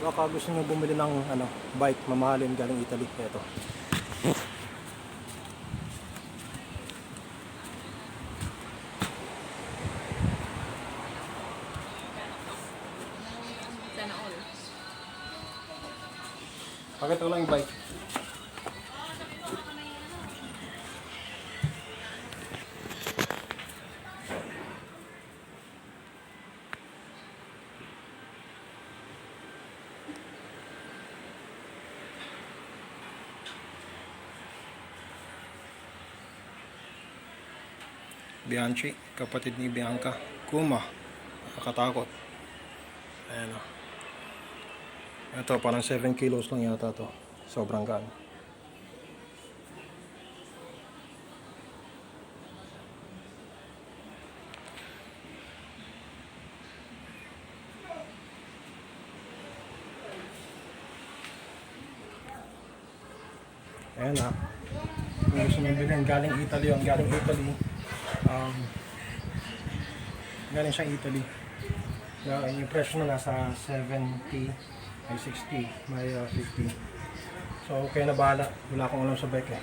Baka gusto nyo bumili ng bike, mamahalin galing Italy. Ito. Pakita ko lang yung bike. Bianchi, kapatid ni Bianca. Kuma, nakatakot. Ayan o. Ito, parang 7 kilos lang yata to. Sobrang gaan. Ayan na. Kung gusto nyo bilhin, galing Italy yun. Galing Italy. Galing siyang Italy. Yung presyo na nasa 70, may 60, may 50. So, kaya na bahala. Wala akong alam sa bike eh.